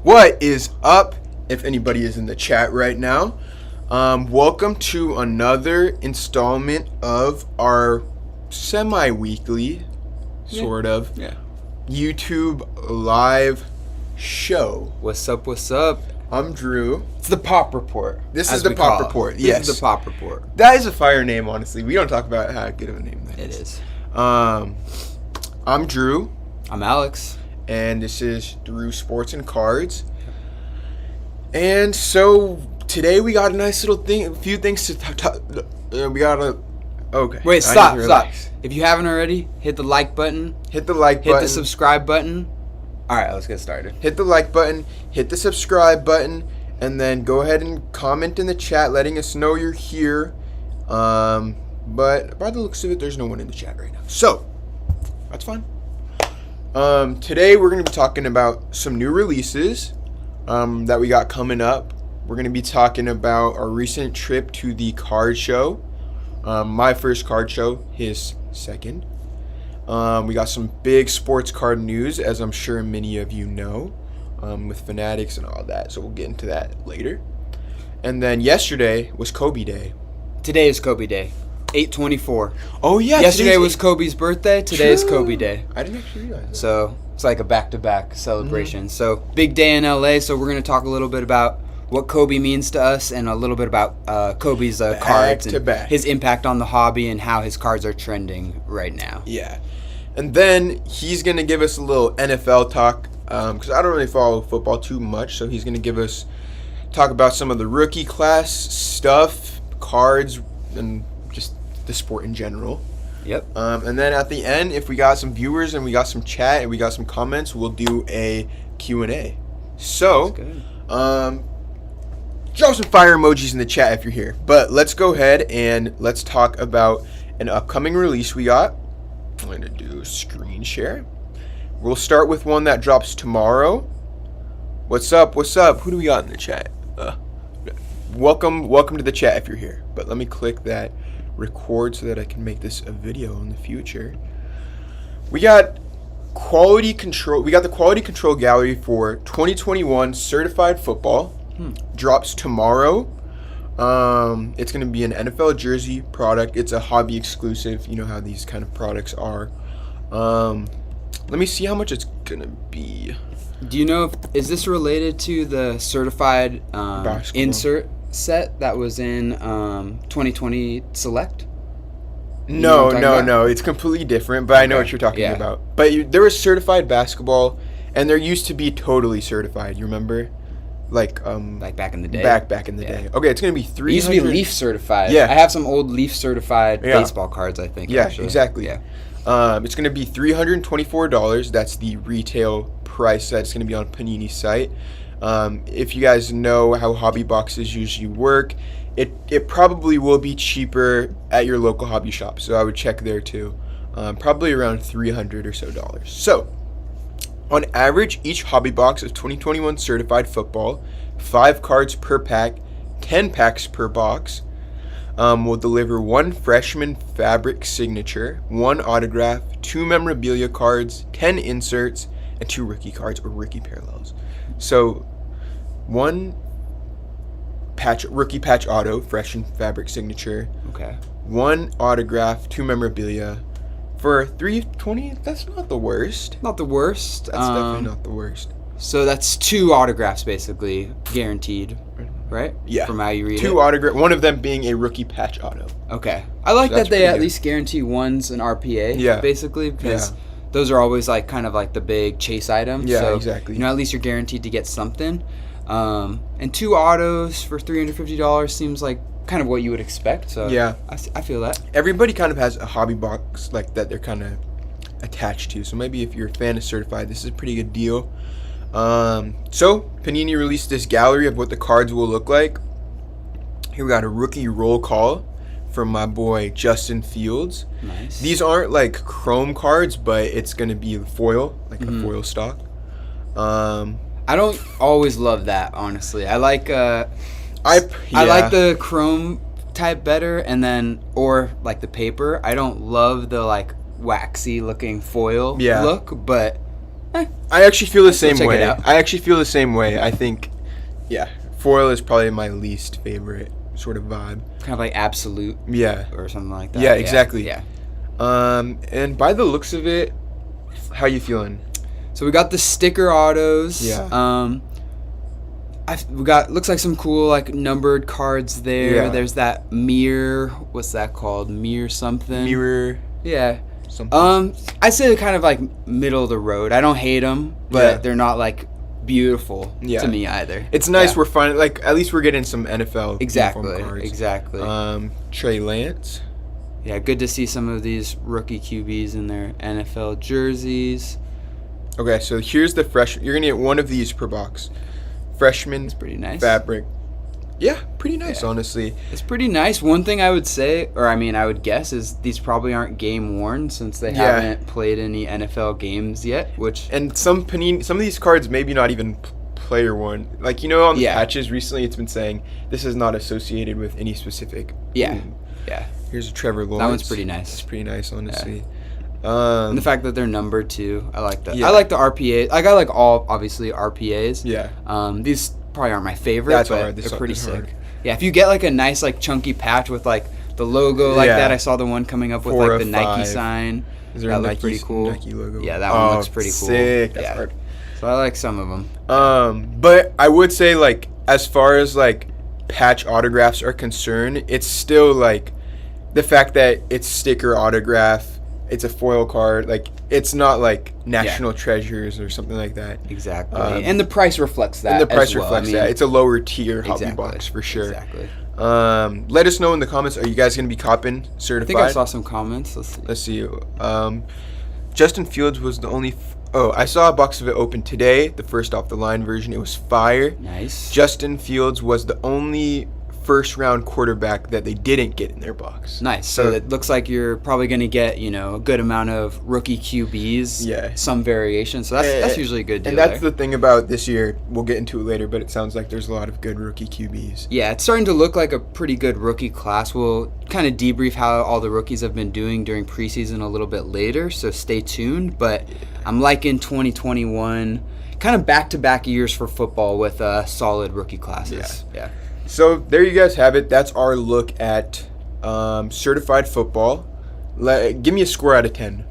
What is up, if anybody is in the chat right now? Welcome to another installment of our semi-weekly, sort of, YouTube live show. What's up, what's up? I'm Drew. It's the Pop Report. This is the Pop Report, yes. This is the Pop Report. That is a fire name, honestly. We don't talk about how good of a name that is. It is. I'm Drew. I'm Alex. And this is deruwSports&Cards. And so today we got a nice little thing, a few things to talk. We got a. Okay. Wait, stop. If you haven't already, hit the like button. Hit the like button. Hit the subscribe button. All right, let's get started. Hit the like button. Hit the subscribe button, and then go ahead and comment in the chat, letting us know you're here. But by the looks of it, there's no one in the chat right now, so that's fine. Today we're going to be talking about some new releases that we got coming up. We're going to be talking about our recent trip to the card show. My first card show, his second. We got some big sports card news, as I'm sure many of you know, with Fanatics and all that. So we'll get into that later. And then yesterday was Kobe Day. Today is Kobe Day. 8/24. Oh yeah. Yesterday was Kobe's birthday. Today is Kobe Day. I didn't actually realize that. So it's like a back-to-back celebration. Mm-hmm. So big day in LA. So we're going to talk a little bit about what Kobe means to us and a little bit about Kobe's cards and his impact on the hobby and how his cards are trending right now. Yeah. And then he's going to give us a little NFL talk because I don't really follow football too much. So he's going to talk about some of the rookie class stuff, cards, and just the sport in general. Yep. And then at the end, if we got some viewers and we got some chat and we got some comments, we'll do a Q&A. So, drop some fire emojis in the chat if you're here. But let's go ahead and let's talk about an upcoming release we got. I'm going to do screen share. We'll start with one that drops tomorrow. What's up? What's up? Who do we got in the chat? Welcome to the chat if you're here. But let me click that record so that I can make this a video in the future. We got quality control. We got the quality control gallery for 2021 certified football. Drops tomorrow. It's going to be an NFL jersey product. It's a hobby exclusive. You know how these kind of products are. Let me see how much it's going to be. Do you know is this related to the certified insert set that was in 2020 Select? No. It's completely different, but I know what you're talking about. But there was certified basketball, and there used to be totally certified. You remember? Like back in the day. Back in the day. Okay, it's gonna be 300. It used to be Leaf certified. Yeah. I have some old Leaf certified baseball cards, I think. Yeah, actually. Exactly. Yeah. It's gonna be $324. That's the retail price that's gonna be on Panini's site. If you guys know how hobby boxes usually work, it probably will be cheaper at your local hobby shop. So I would check there too. Probably around $300 or so. So, on average, each hobby box of 2021 certified football, 5 cards per pack, 10 packs per box, will deliver 1 freshman fabric signature, 1 autograph, 2 memorabilia cards, 10 inserts, and 2 rookie cards or rookie parallels. So, 1 rookie patch auto, fresh and fabric signature. Okay. 1 autograph, 2 memorabilia. For $320, that's not the worst. Not the worst. That's definitely not the worst. So that's 2 autographs basically guaranteed, right? Yeah. From how you read it. 2 autographs, one of them being a rookie patch auto. Okay. I like that they at least guarantee one's an RPA. Yeah. Basically, because those are always like kind of like the big chase items. Yeah, so, exactly. You know, at least you're guaranteed to get something. And 2 autos for $350 seems like kind of what you would expect. So yeah, I feel that. Everybody kind of has a hobby box like that they're kind of attached to. So maybe if you're a fan of certified, this is a pretty good deal. So Panini released this gallery of what the cards will look like. Here we got a rookie roll call from my boy Justin Fields. Nice. These aren't like chrome cards, but it's gonna be foil, like a foil stock. I don't always love that, honestly. I like I Yeah. like the chrome type better, and then or like the paper. I don't love the like waxy looking foil look, but I actually feel the same check way. it out. I actually feel the same way. I think, yeah, foil is probably my least favorite sort of vibe. Kind of like Absolute. Yeah. Or something like that. Yeah, exactly. Yeah. And by the looks of it, how you feeling? So we got the sticker autos. Yeah. We got looks like some cool like numbered cards there. Yeah. There's that mirror. What's that called? Mirror something. Mirror. Yeah. Something. I'd say they're kind of like middle of the road. I don't hate them, but they're not like beautiful to me either. It's nice. We're finding like at least we're getting some NFL uniform cards. Exactly. Trey Lance. Yeah, good to see some of these rookie QBs in their NFL jerseys. Okay, so here's the fresh. You're gonna get one of these per box. Freshman. It's pretty nice. Fabric. Yeah, pretty nice, honestly. It's pretty nice. One thing I would say, or I mean, I would guess, is these probably aren't game worn since they haven't played any NFL games yet. And some Panini, some of these cards maybe not even player worn. Like on the patches recently, it's been saying this is not associated with any specific. Yeah. Here's a Trevor Lawrence. That one's pretty nice. It's pretty nice, honestly. And the fact that they're numbered too, I like that. I like the RPA. Like I like all obviously RPAs. Yeah. These probably aren't my favorite, but they're pretty sick. Hard. Yeah, if you get like a nice like chunky patch with like the logo like that, I saw the one coming up with like the Nike sign. Is there that a looks pretty cool. Nike logo? Yeah, that one looks pretty cool. Sick. That's hard. So I like some of them. But I would say like as far as like patch autographs are concerned, it's still like the fact that it's sticker autograph, it's a foil card, like it's not like National Treasures or something like that. Exactly. And the price reflects that. That. It's a lower tier hobby box for sure. Exactly. Let us know in the comments. Are you guys gonna be copping certified? I think I saw some comments. Let's see. Justin Fields was the only. I saw a box of it open today. The first off the line version. It was fire. Nice. Justin Fields was the only first round quarterback that they didn't get in their box. Nice. So it looks like you're probably going to get, a good amount of rookie QBs. Yeah. Some variation. So that's usually a good deal. And that's the thing about this year. We'll get into it later, but it sounds like there's a lot of good rookie QBs. Yeah, it's starting to look like a pretty good rookie class. We'll kind of debrief how all the rookies have been doing during preseason a little bit later, so stay tuned. But I'm liking 2021, kind of back-to-back years for football with solid rookie classes. Yeah. So there you guys have it. That's our look at certified football. Give me a score out of 10.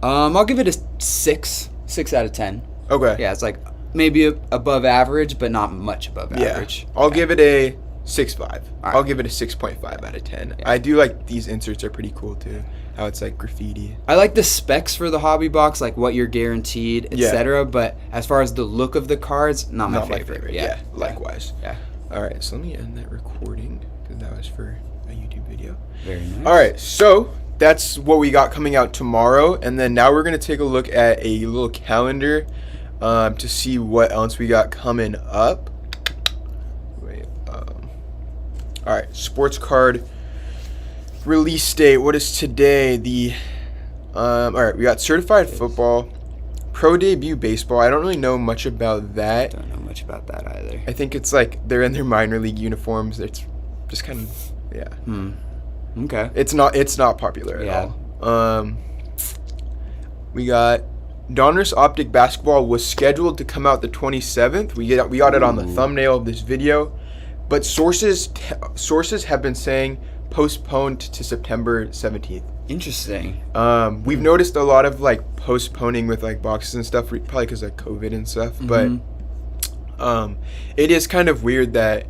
I'll give it a 6 out of 10. Okay. Yeah, it's like maybe above average, but not much above average. I'll give it a 6.5. Right. I'll give it a 6.5 out of 10. Yeah. I do like these inserts are pretty cool too. How it's like graffiti. I like the specs for the hobby box, like what you're guaranteed, etc. But as far as the look of the cards, not my favorite. Yeah, likewise. Yeah. All right, so let me end that recording because that was for a YouTube video. Very nice. All right, so that's what we got coming out tomorrow, and then now we're gonna take a look at a little calendar to see what else we got coming up. Wait. All right, sports card release date. What is today? All right, we got certified football, pro debut baseball. I don't really know much about that. Don't know much about that either. I think it's like they're in their minor league uniforms. It's just kind of Okay. It's not popular at all. We got Donruss Optic basketball was scheduled to come out the 27th. We got it on the thumbnail of this video, but sources have been saying postponed to September 17th. Interesting. We've noticed a lot of like postponing with like boxes and stuff, probably because of COVID and stuff. But it is kind of weird that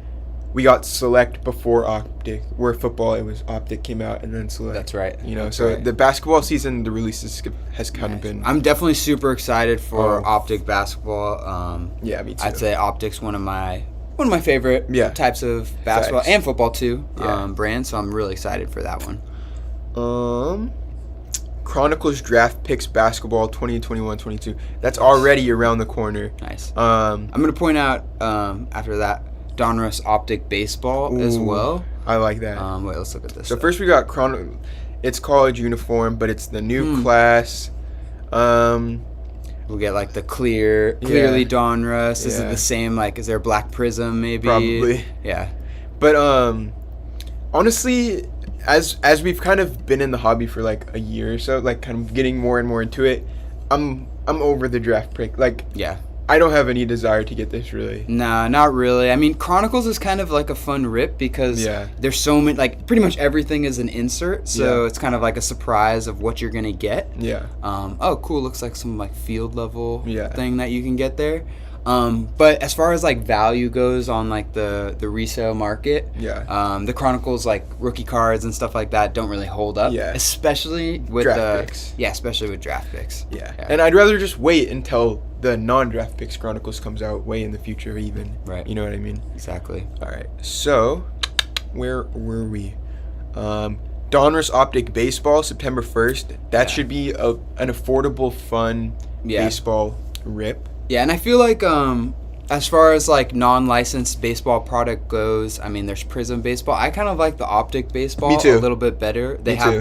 we got Select before Optic, where football it was Optic came out and then Select. That's right. The basketball season, the releases has kind of been. I'm definitely super excited for Optic basketball. Yeah, me too. I'd say Optic's one of my favorite types of basketball and football too. Brands. So I'm really excited for that one. Chronicles Draft Picks Basketball 2021-22. That's already around the corner. Nice. I'm gonna point out after that Donruss Optic Baseball as well. I like that. Wait, let's look at this. So first we got it's college uniform, but it's the new class. We'll get like the clearly Donruss. Is it the same? Like, is there a black prism maybe? Probably. Yeah. But honestly, as we've kind of been in the hobby for like a year or so, like kind of getting more and more into it, I'm over the draft pick. Like, yeah. I don't have any desire to get this, really. Nah, not really. I mean, Chronicles is kind of like a fun rip because there's so many, like, pretty much everything is an insert, so it's kind of like a surprise of what you're going to get. Yeah. Oh, cool. Looks like some, like, field level thing that you can get there. But as far as, like, value goes on, like, the resale market, the Chronicles, like, rookie cards and stuff like that don't really hold up. Yeah. Especially with draft picks. Yeah, especially with draft picks. Yeah. And I'd rather just wait until the non-draft picks Chronicles comes out way in the future even. Right. You know what I mean? Exactly. All right. So, where were we? Donruss Optic Baseball, September 1st. That should be an affordable, fun baseball rip. Yeah, and I feel like as far as like non-licensed baseball product goes, I mean, there's Prism Baseball. I kind of like the Optic Baseball a little bit better. They have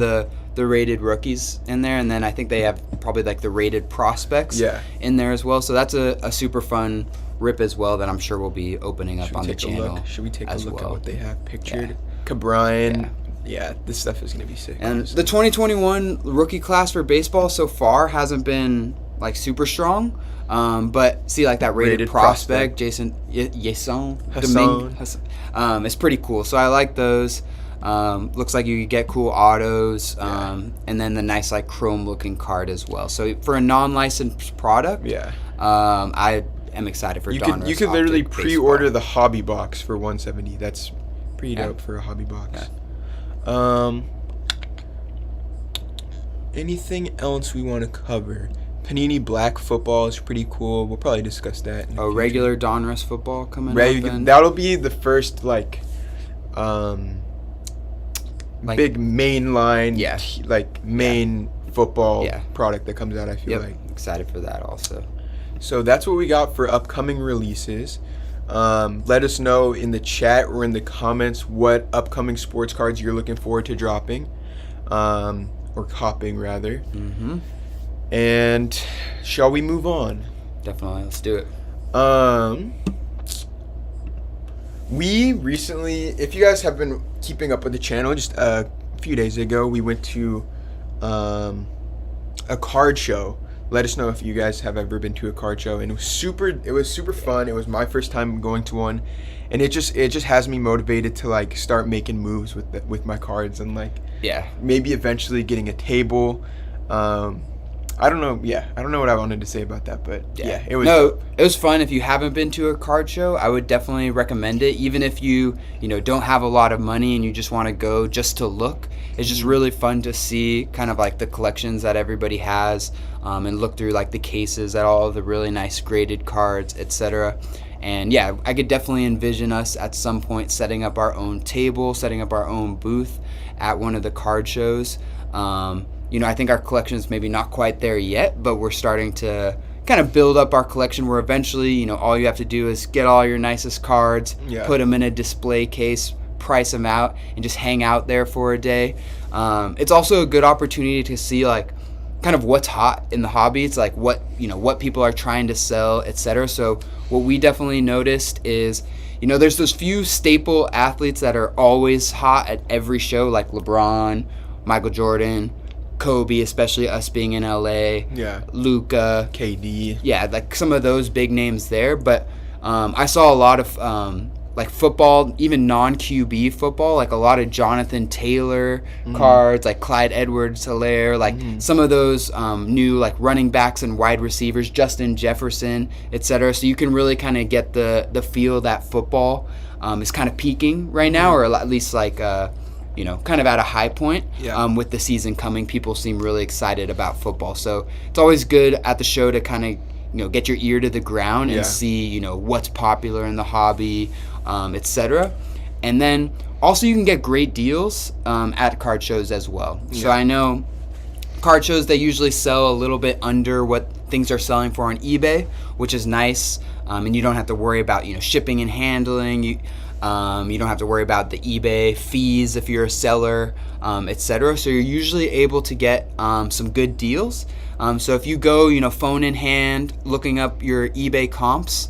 the rated rookies in there, and then I think they have probably like the rated prospects in there as well. So that's a super fun rip as well that I'm sure we'll be opening up on the channel. Should we take a look at what they have pictured? Yeah. Cabrine. Yeah, this stuff is going to be sick. And honestly, the 2021 rookie class for baseball so far hasn't been like super strong. But see, like that rated prospect, Jason Dominguez, it's pretty cool. So I like those. Looks like you could get cool autos, and then the nice like chrome looking card as well. So for a non-licensed product, I am excited for Donruss. You could literally pre-order the hobby box for $170. That's pretty dope for a hobby box. Anything else we want to cover? Panini Black Football is pretty cool. We'll probably discuss that. Regular Donruss football coming up. That'll be the first like big mainline, main football product that comes out. I feel like excited for that also. So that's what we got for upcoming releases. Let us know in the chat or in the comments what upcoming sports cards you're looking forward to dropping, or copping rather. Mm-hmm. And shall we move on? Definitely, let's do it. We recently, if you guys have been keeping up with the channel, just a few days ago, we went to a card show. Let us know if you guys have ever been to a card show, and it was super fun. It was my first time going to one, and it just has me motivated to like start making moves with my cards and like maybe eventually getting a table. I don't know. Yeah, I don't know what I wanted to say about that, but it was. No, it was fun. If you haven't been to a card show, I would definitely recommend it. Even if you don't have a lot of money and you just want to go just to look, it's just really fun to see kind of like the collections that everybody has, and look through like the cases at all of the really nice graded cards, etc. And yeah, I could definitely envision us at some point setting up our own table, setting up our own booth at one of the card shows. I think our collection is maybe not quite there yet, but we're starting to kind of build up our collection where eventually, all you have to do is get all your nicest cards, put them in a display case, price them out, and just hang out there for a day. It's also a good opportunity to see like kind of what's hot in the hobby. It's like what people are trying to sell, etc. So what we definitely noticed is, there's those few staple athletes that are always hot at every show, like LeBron, Michael Jordan, Kobe, especially us being in LA. Luka, KD. Yeah, like some of those big names there. But I saw a lot of like football, even non-QB football, like a lot of Jonathan Taylor cards, like Clyde Edwards-Helaire, like some of those new like running backs and wide receivers, Justin Jefferson, etc. So you can really kind of get the feel that football is kind of peaking right now, or at least like kind of at a high point. With the season coming, people seem really excited about football. So it's always good at the show to kind of get your ear to the ground and see what's popular in the hobby, etc. And then also you can get great deals at card shows as well. So I know card shows, they usually sell a little bit under what things are selling for on eBay, which is nice, and you don't have to worry about shipping and handling. You don't have to worry about the eBay fees if you're a seller, etc. So you're usually able to get some good deals. So if you go, phone in hand, looking up your eBay comps,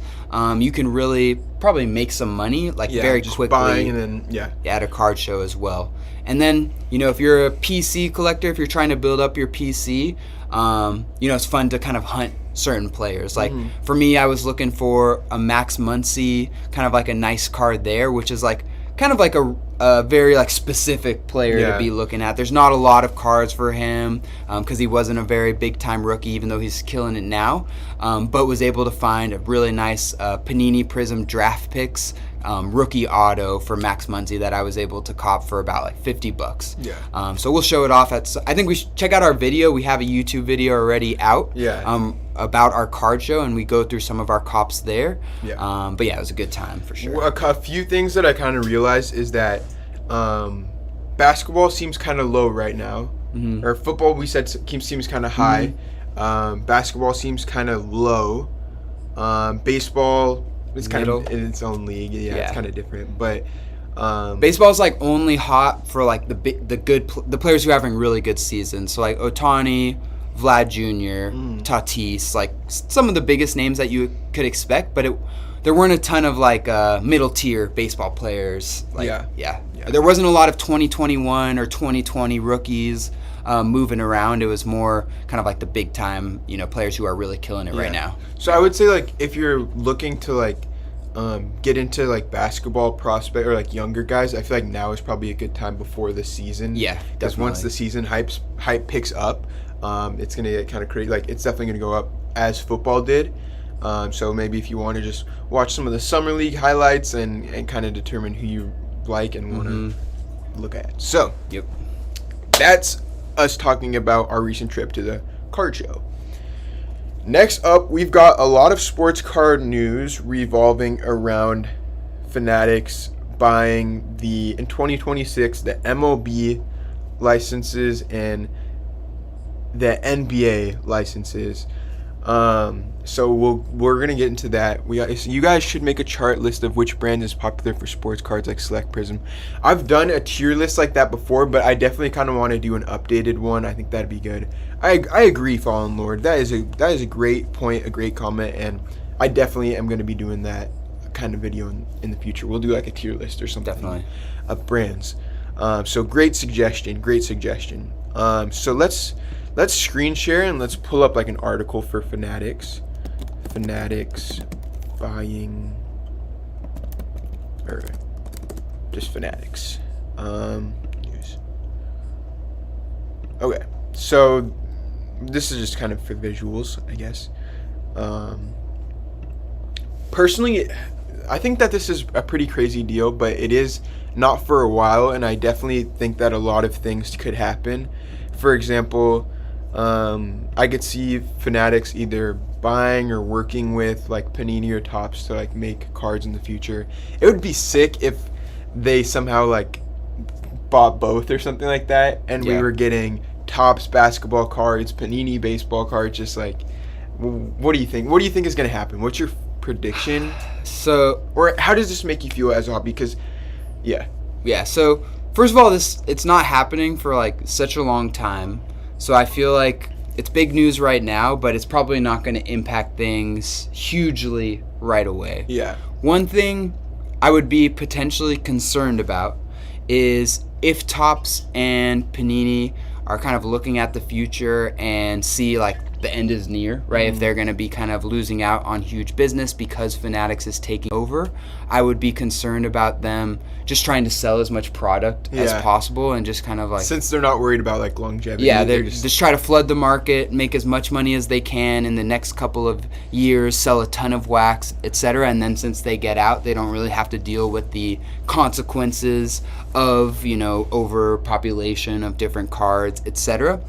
you can really probably make some money very quickly. Buying and then at a card show as well. And then if you're a PC collector, if you're trying to build up your PC, it's fun to kind of hunt certain players. Like for me, I was looking for a Max Muncy, kind of like a nice card there, which is like kind of like a very like specific player to be looking at. There's not a lot of cards for him because he wasn't a very big time rookie, even though he's killing it now. But was able to find a really nice Panini Prism draft picks rookie auto for Max Muncy that I was able to cop for about like $50. Yeah. So we'll show it off at. I think we should check out our video. We have a YouTube video already out. Yeah. About our card show, and we go through some of our cops there. Yeah. But yeah, it was a good time for sure. A few things that I kind of realized is that basketball seems kind of low right now, or football we said seems kind of high. Basketball seems kind of low. Baseball is kind of in its own league. Yeah, it's kind of different, but. Baseball's like only hot for like the players who are having really good seasons. So like Ohtani, Vlad Jr., Tatis, like some of the biggest names that you could expect, but there weren't a ton of like middle tier baseball players. Like, yeah. There wasn't a lot of 2021 or 2020 rookies moving around. It was more kind of like the big time, players who are really killing it right now. So I would say like if you're looking to like get into like basketball prospect or like younger guys, I feel like now is probably a good time before the season. Yeah, because once the season hype picks up, it's gonna get kind of crazy. Like it's definitely gonna go up as football did. So maybe if you want to just watch some of the summer league highlights and kind of determine who you like and want to look at. So that's us talking about our recent trip to the card show. Next up, we've got a lot of sports card news revolving around Fanatics buying in 2026 the MLB licenses and the NBA licenses. So we're gonna get into that. So you guys should make a chart list of which brand is popular for sports cards, like Select Prism. I've done a tier list like that before, but I definitely kind of want to do an updated one. I think that'd be good. I agree, Fallen Lord. That is a great point, a great comment, and I definitely am gonna be doing that kind of video in the future. We'll do like a tier list or something. Definitely. Of brands. So great suggestion. So let's screen share and let's pull up like an article for Fanatics buying, or just Fanatics news. Okay, so this is just kind of for visuals, I guess. Personally, I think that this is a pretty crazy deal, but it is not for a while, and I definitely think that a lot of things could happen. For example, I could see Fanatics either buying or working with like Panini or Topps to like make cards in the future. It would be sick if they somehow like bought both or something like that, and we were getting Topps basketball cards, Panini baseball cards. Just like, what do you think? What do you think is going to happen? What's your prediction? Or how does this make you feel as a hobby? Because so first of all, it's not happening for like such a long time. So I feel like it's big news right now, but it's probably not going to impact things hugely right away. Yeah. One thing I would be potentially concerned about is if Topps and Panini are kind of looking at the future and see like the end is near, right? If they're going to be kind of losing out on huge business because Fanatics is taking over, I would be concerned about them just trying to sell as much product as possible and just kind of like... Since they're not worried about like longevity. Yeah, they're just try to flood the market, make as much money as they can in the next couple of years, sell a ton of wax, etc. And then since they get out, they don't really have to deal with the consequences of, overpopulation of different cards, etc.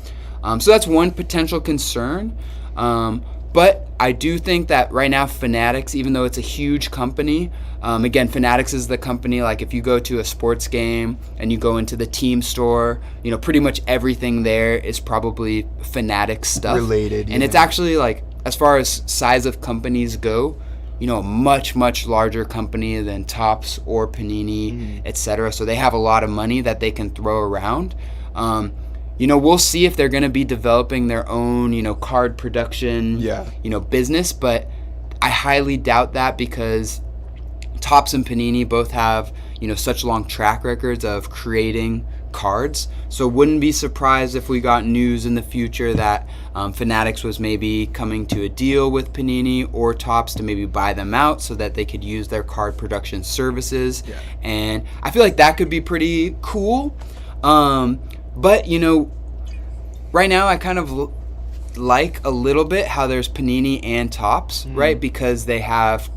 So that's one potential concern. But I do think that right now Fanatics, even though it's a huge company, again, Fanatics is the company, like if you go to a sports game and you go into the team store, pretty much everything there is probably Fanatics stuff. Related. And it's actually like, as far as size of companies go, a much, much larger company than Topps or Panini, etc. So they have a lot of money that they can throw around. We'll see if they're going to be developing their own, card production, business, but I highly doubt that because Topps and Panini both have, such long track records of creating cards. So wouldn't be surprised if we got news in the future that Fanatics was maybe coming to a deal with Panini or Topps to maybe buy them out so that they could use their card production services. Yeah. And I feel like that could be pretty cool. But, right now I kind of like a little bit how there's Panini and Topps, right? Because they have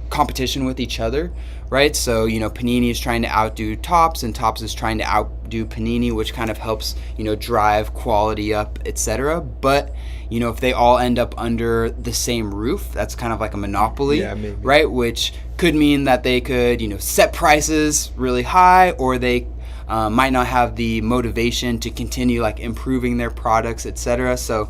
competition with each other, right? So, Panini is trying to outdo Topps and Topps is trying to outdo Panini, which kind of helps, drive quality up, etc. But, if they all end up under the same roof, that's kind of like a monopoly, right? Which could mean that they could, set prices really high, or they might not have the motivation to continue like improving their products, etc. So,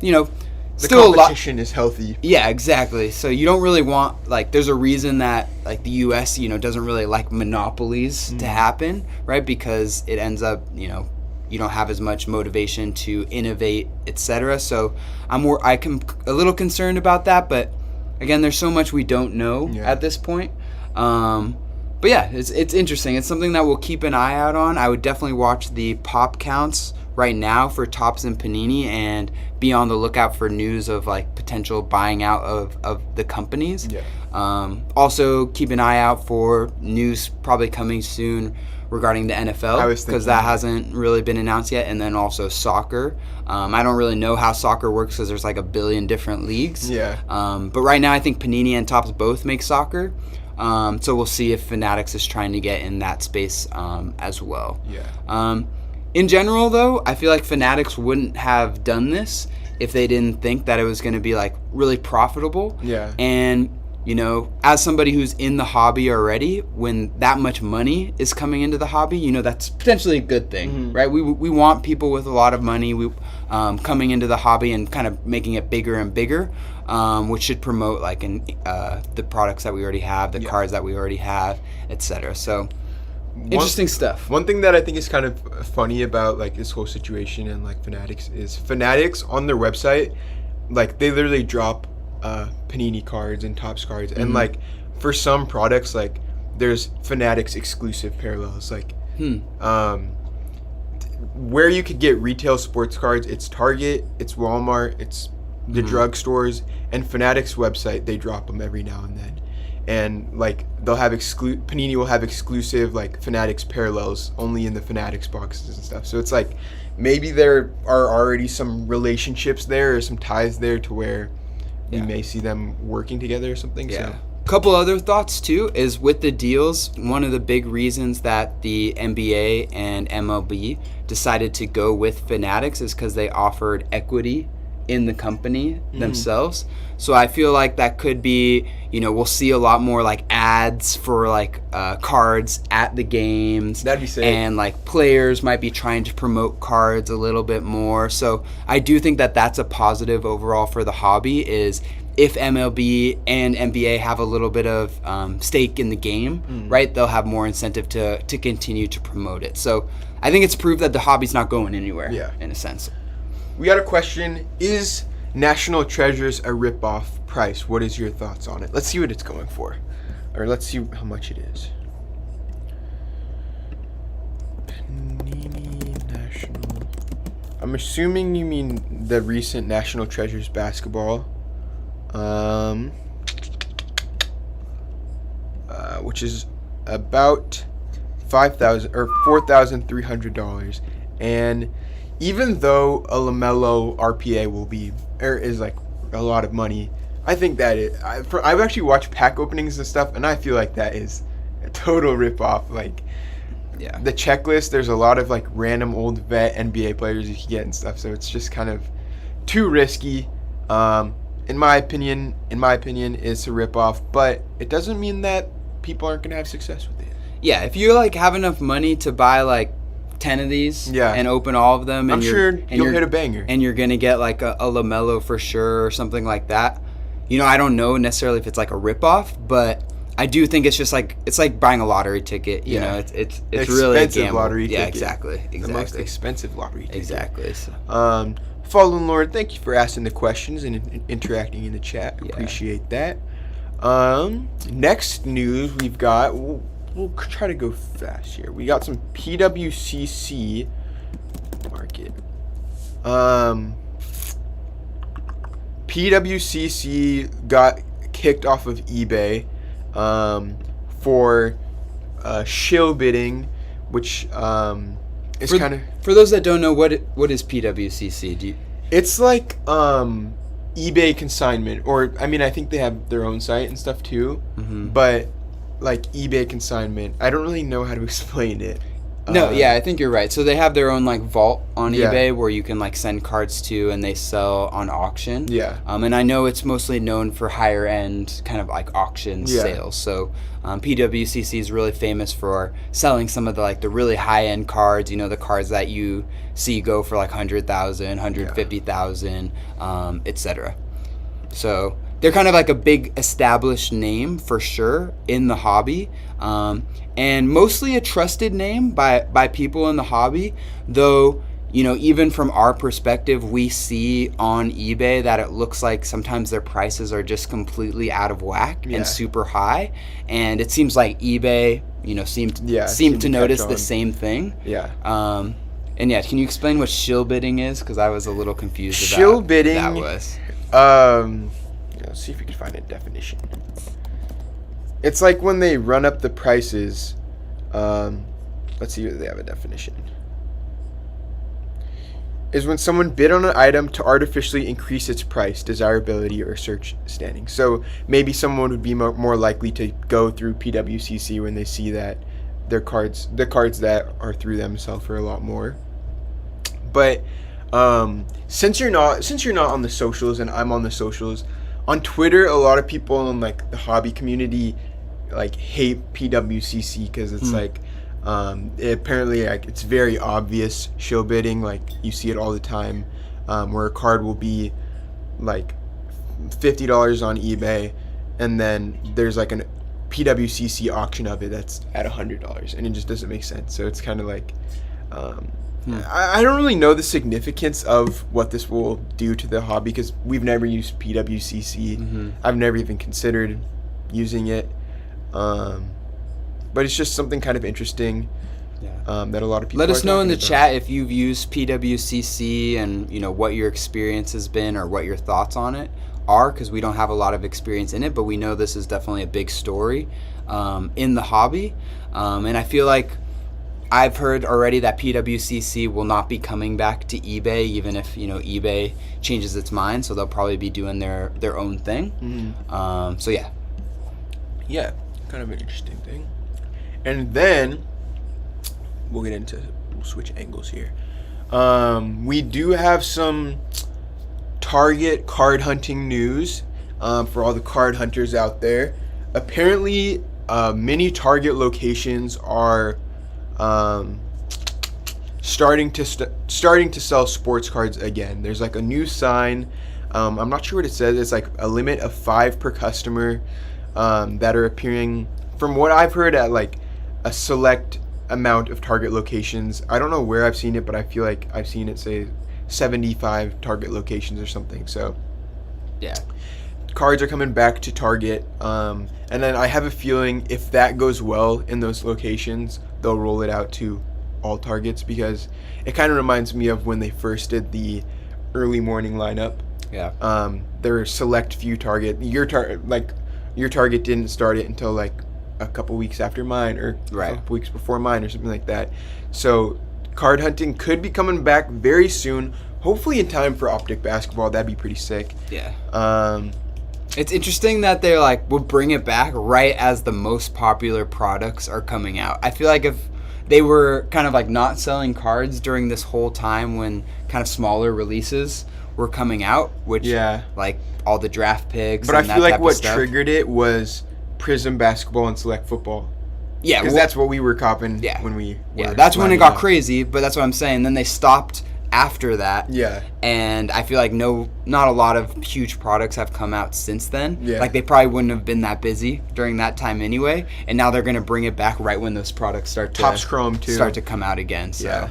the still competition is healthy. Yeah, exactly. So you don't really want there's a reason that the U.S. Doesn't really like monopolies to happen, right? Because it ends up you don't have as much motivation to innovate, etc. So I'm a little concerned about that, but again, there's so much we don't know at this point. But yeah, it's interesting. It's something that we'll keep an eye out on. I would definitely watch the pop counts right now for Topps and Panini and be on the lookout for news of potential buying out of the companies. Yeah. Also keep an eye out for news probably coming soon regarding the NFL, because that hasn't really been announced yet, and then also soccer. I don't really know how soccer works because there's a billion different leagues. Yeah. But right now I think Panini and Topps both make soccer. So we'll see if Fanatics is trying to get in that space as well. Yeah. In general, though, I feel like Fanatics wouldn't have done this if they didn't think that it was going to be really profitable. Yeah. And as somebody who's in the hobby already, when that much money is coming into the hobby, that's potentially a good thing, right? We want people with a lot of money coming into the hobby and kind of making it bigger and bigger, which should promote the products that we already have, the cards that we already have, etc. So interesting stuff. One thing that I think is kind of funny about this whole situation and Fanatics is Fanatics on their website, they literally drop Panini cards and Topps cards, and for some products there's Fanatics exclusive parallels where you could get retail sports cards. It's Target, it's Walmart, it's the drugstores, and Fanatics website, they drop them every now and then, and they'll have Panini will have exclusive Fanatics parallels only in the Fanatics boxes and stuff. So it's maybe there are already some relationships there or some ties there to where we may see them working together or something. Yeah. So. Couple other thoughts too is with the deals, one of the big reasons that the NBA and MLB decided to go with Fanatics is because they offered equity in the company themselves. So I feel like that could be, we'll see a lot more ads for cards at the games. That'd be sick. And players might be trying to promote cards a little bit more. So I do think that that's a positive overall for the hobby, is if MLB and NBA have a little bit of stake in the game, right, they'll have more incentive to continue to promote it. So I think it's proof that the hobby's not going anywhere, in a sense. We got a question. Is National Treasures a rip-off price? What is your thoughts on it? Let's see what it's going for. Or let's see how much it is. Panini National. I'm assuming you mean the recent National Treasures basketball. Which is about $5,000 or $4,300. And even though a LaMelo RPA is a lot of money, I think that I've actually watched pack openings and stuff, and I feel like that is a total ripoff. The checklist, there's a lot of random old vet NBA players you can get and stuff, so it's just kind of too risky. In my opinion, it's a ripoff, but it doesn't mean that people aren't gonna have success with it. Yeah, if you have enough money to buy 10 of these and open all of them, and I'm sure you'll hit a banger. And you're going to get a LaMelo for sure or something like that. I don't know necessarily if it's a ripoff, but I do think it's just it's like buying a lottery ticket. You know, it's really a gamble. Lottery ticket. Yeah, exactly. The most expensive lottery ticket. Exactly. So. Fallen Lord, thank you for asking the questions and interacting in the chat. Appreciate that. Next news we've got, we'll try to go fast here. We got some PWCC market. PWCC got kicked off of eBay for shill bidding, which is kind of... For those that don't know, what is PWCC? It's like eBay consignment, or I mean, I think they have their own site and stuff too, but like eBay consignment, I don't really know how to explain it. No, I think you're right. So they have their own like vault on eBay where you can like send cards to, and they sell on auction. Yeah. And I know it's mostly known for higher end kind of like auction sales. So PWCC is really famous for selling some of the really high end cards. You know, the cards that you see go for like 100,000, 150,000, etc. So they're kind of like a big established name for sure in the hobby, and mostly a trusted name by people in the hobby, though, you know, even from our perspective, we see on eBay that it looks like sometimes their prices are just completely out of whack and super high, and it seems like eBay, you know, seemed to notice the same thing. And can you explain what shill bidding is? Because I was a little confused about shill bidding. That was. Let's see if we can find a definition. It's like when they run up the prices. Let's see if they have a definition. Is when someone bid on an item to artificially increase its price, desirability, or search standing. So maybe someone would be more likely to go through PWCC when they see that the cards that are through them sell for a lot more. But since you're not on the socials and I'm on the socials, on Twitter, a lot of people in like the hobby community like hate PWCC because it's apparently like it's very obvious shill bidding. Like you see it all the time, where a card will be like $50 on eBay, and then there's like an PWCC auction of it that's at $100, and it just doesn't make sense. So it's kind of like I don't really know the significance of what this will do to the hobby because we've never used PWCC. I've never even considered using it, but it's just something kind of interesting that a lot of people. Let us know in the chat if you've used PWCC and you know what your experience has been or what your thoughts on it are, because we don't have a lot of experience in it, but we know this is definitely a big story in the hobby, and I feel like I've heard already that PWCC will not be coming back to eBay, even if, you know, eBay changes its mind. So they'll probably be doing their own thing. So yeah, kind of an interesting thing. And then we'll switch angles here. We do have some Target card hunting news for all the card hunters out there. Apparently, many Target locations are starting to sell sports cards again. There's like a new sign. I'm not sure what it says. It's like a limit of 5 per customer that are appearing, from what I've heard, at like a select amount of Target locations. I don't know where I've seen it, but I feel like I've seen it say 75 Target locations or something. So yeah, cards are coming back to Target, and then I have a feeling if that goes well in those locations, they'll roll it out to all Targets, because it kind of reminds me of when they first did the early morning lineup. There were select few Target. Your Target didn't start it until like a couple weeks after mine, or a couple weeks before mine, or something like that. So card hunting could be coming back very soon, hopefully in time for Optic basketball. That'd be pretty sick. It's interesting that they will bring it back right as the most popular products are coming out. I feel like if they were kind of like not selling cards during this whole time when kind of smaller releases were coming out, which like all the draft picks. But I feel like what triggered it was Prism basketball and Select football. Yeah, because that's what we were copping when we were that's when it got crazy. But that's what I'm saying. Then they stopped after that. And I feel like not a lot of huge products have come out since then. Like they probably wouldn't have been that busy during that time anyway. And now they're gonna bring it back right when those products start to come out again. So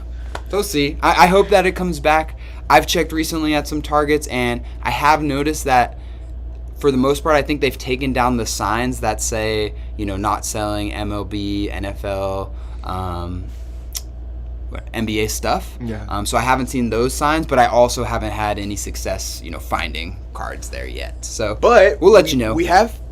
we'll see. I hope that it comes back. I've checked recently at some Targets, and I have noticed that for the most part, I think they've taken down the signs that say, not selling MLB, NFL, NBA stuff. Yeah. So I haven't seen those signs, but I also haven't had any success, finding cards there yet. So, but we'll let you know.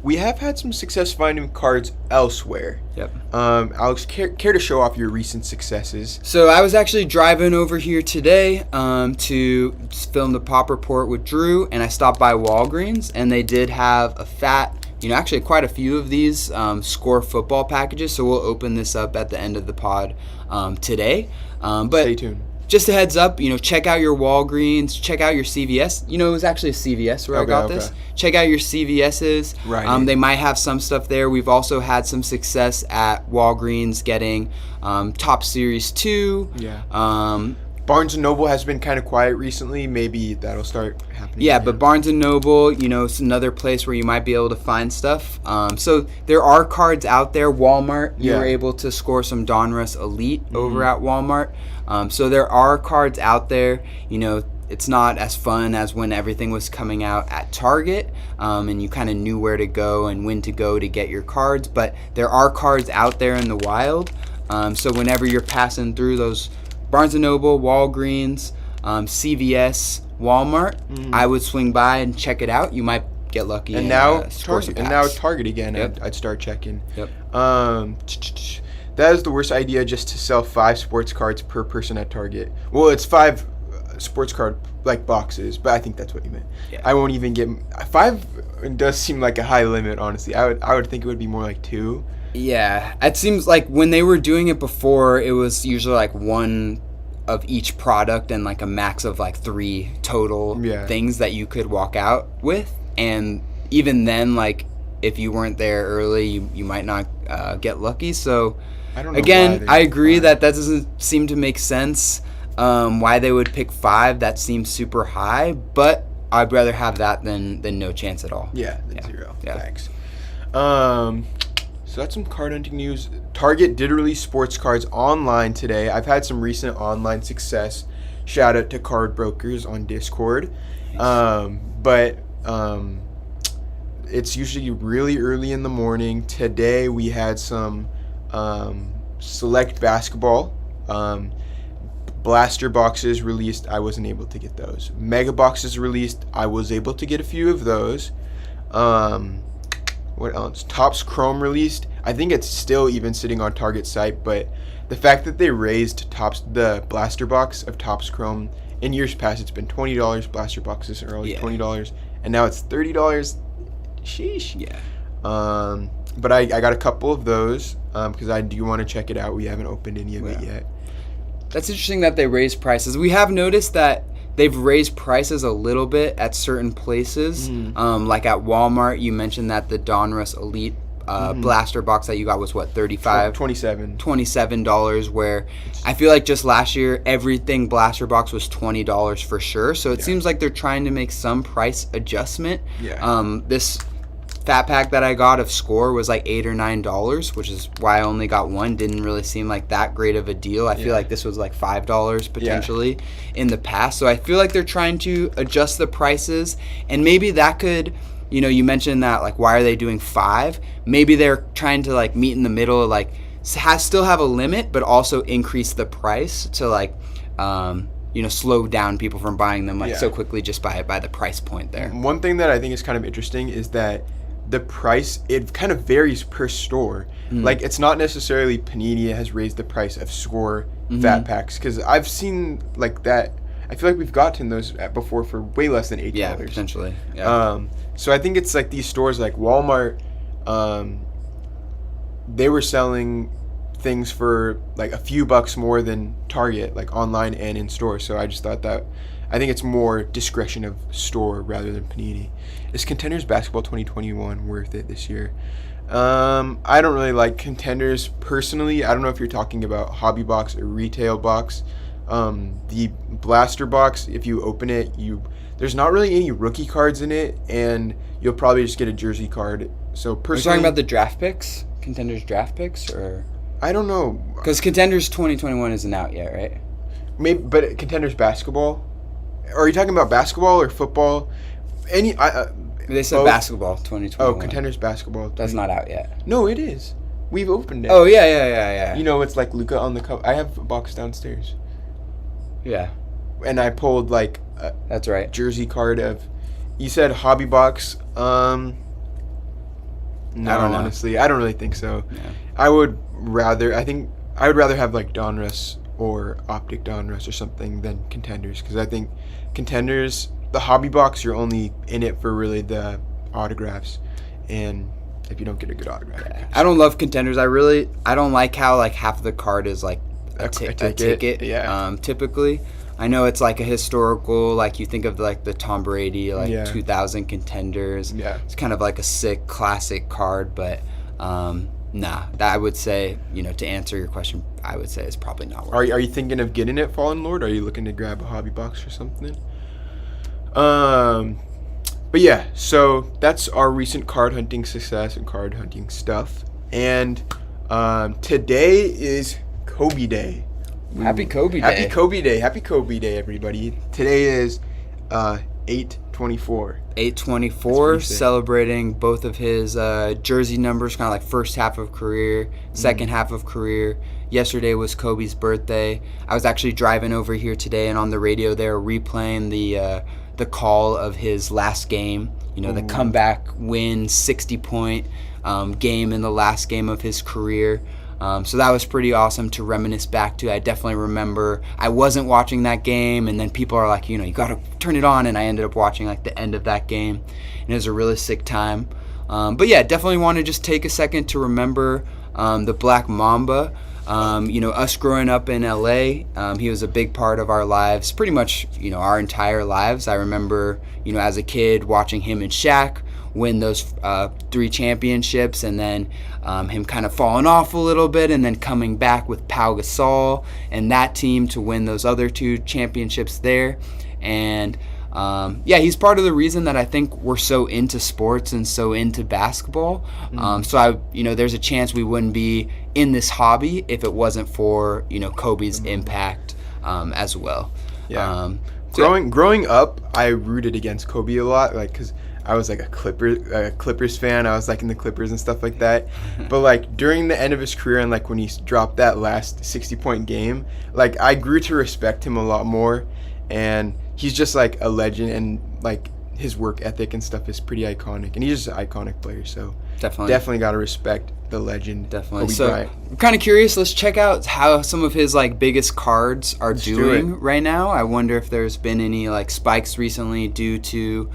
We have had some success finding cards elsewhere. Yep. Alex, care to show off your recent successes? So I was actually driving over here today to film the Pop Report with Drew, and I stopped by Walgreens, and they did have a fat, actually quite a few of these Score football packages. So we'll open this up at the end of the pod today. But stay tuned. Just a heads up, check out your Walgreens, check out your CVS. It was actually a CVS where I got this. Check out your CVS's. Right. They might have some stuff there. We've also had some success at Walgreens getting Top Series 2. Yeah. Barnes & Noble has been kind of quiet recently. Maybe that'll start happening. Yeah, but Barnes & Noble, it's another place where you might be able to find stuff. So there are cards out there. Walmart, you were able to score some Donruss Elite over at Walmart. So there are cards out there. It's not as fun as when everything was coming out at Target, and you kind of knew where to go and when to go to get your cards. But there are cards out there in the wild. So whenever you're passing through those Barnes & Noble, Walgreens, CVS, Walmart, I would swing by and check it out. You might get lucky. And now Target again. Yep. I'd start checking. Yep. That is the worst idea, just to sell 5 sports cards per person at Target. Well, it's 5 sports card boxes, but I think that's what you meant. Yeah. I won't even get 5. Does seem like a high limit, honestly. I would think it would be more like 2. Yeah, it seems like when they were doing it before, it was usually like 1 of each product and like a max of like 3 total things that you could walk out with. And even then, like if you weren't there early, you might not get lucky. So I don't know again, I agree that doesn't seem to make sense. Why they would pick 5, that seems super high, but I'd rather have that than no chance at all. Yeah, than 0. Yeah. Thanks. So that's some card hunting news. Target did release sports cards online today. I've had some recent online success. Shout out to card brokers on Discord. But it's usually really early in the morning. Today we had some select basketball. Blaster boxes released. I wasn't able to get those. Mega boxes released. I was able to get a few of those. What else? Topps Chrome released. I think it's still even sitting on Target's site, but the fact that they raised the blaster box of Topps Chrome, in years past it's been $20. Blaster boxes are always $20, and now it's $30. Sheesh. Yeah. But I got a couple of those because I do want to check it out. We haven't opened any of it yet. That's interesting that they raised prices. We have noticed that they've raised prices a little bit at certain places. Like at Walmart, you mentioned that the Donruss Elite blaster box that you got was what, $27, where I feel like just last year everything blaster box was $20 for sure. So it seems like they're trying to make some price adjustment. This fat pack that I got of Score was like $8 or $9, which is why I only got one. Didn't really seem like that great of a deal. I feel like this was like $5 potentially in the past. So I feel like they're trying to adjust the prices, and maybe that could, you mentioned that, like, why are they doing 5? Maybe they're trying to like meet in the middle, like still have a limit, but also increase the price to like slow down people from buying them so quickly just by the price point there. One thing that I think is kind of interesting is that the price, it kind of varies per store. Like, it's not necessarily Panini has raised the price of Score fat packs, because I've seen like that. I feel like we've gotten those before for way less than $8. Yeah, potentially. So I think it's like these stores like Walmart, they were selling things for like a few bucks more than Target, like online and in store. So I just thought that, I think it's more discretion of store rather than Panini. Is Contenders Basketball 2021 worth it this year? I don't really like Contenders personally. I don't know if you're talking about hobby box or retail box. The blaster box, if you open it, there's not really any rookie cards in it, and you'll probably just get a jersey card. So personally, are you talking about the draft picks? Contenders draft picks, or I don't know, because Contenders 2021 isn't out yet, right? Maybe, but Contenders Basketball. Are you talking about basketball or football? They said basketball 2021. Oh, Contenders basketball. That's not out yet. No, it is. We've opened it. Oh, yeah. You know, it's like Luka on the cover. I have a box downstairs. Yeah. And I pulled like that's right. Jersey card of. You said hobby box. No, honestly, I don't really think so. Yeah. I would rather have like Donruss or Optic Donruss or something than Contenders, because I think Contenders, the hobby box, you're only in it for really the autographs, and if you don't get a good autograph. Yeah. I don't love Contenders. I don't like how like half of the card is like a ticket. Yeah. Typically. I know it's like a historical, like you think of like the Tom Brady, 2000 Contenders. Yeah. It's kind of like a sick classic card, but that I would say, to answer your question, I would say it's probably not worth it. Are you thinking of getting it, Fallen Lord? Or are you looking to grab a hobby box or something? But yeah, so that's our recent card hunting success and card hunting stuff. And today is Kobe Day. Happy Kobe Day. Happy Kobe Day. Happy Kobe Day, everybody. Today is 8/24. 8/24, celebrating both of his jersey numbers, kind of like first half of career, second half of career. Yesterday was Kobe's birthday. I was actually driving over here today, and on the radio they were replaying the call of his last game. The comeback win, 60-point game in the last game of his career. So that was pretty awesome to reminisce back to. I definitely remember I wasn't watching that game, and then people are like, you got to turn it on, and I ended up watching like the end of that game, and it was a really sick time. But yeah, definitely want to just take a second to remember the Black Mamba. Us growing up in LA, he was a big part of our lives, pretty much, our entire lives. I remember, as a kid watching him and Shaq win those 3 championships, and then him kind of falling off a little bit, and then coming back with Pau Gasol and that team to win those other 2 championships there. And he's part of the reason that I think we're so into sports and so into basketball. So there's a chance we wouldn't be in this hobby if it wasn't for Kobe's impact as well. Yeah. Growing up, I rooted against Kobe a lot, like because I was like a Clippers fan. I was like in the Clippers and stuff like that. But like during the end of his career, and like when he dropped that last 60-point game, like I grew to respect him a lot more. And he's just like a legend, and like his work ethic and stuff is pretty iconic. And he's just an iconic player, so definitely got to respect the legend. Definitely. Kobe So Bryant. I'm kind of curious. Let's check out how some of his like biggest cards are doing right now. I wonder if there's been any like spikes recently due to,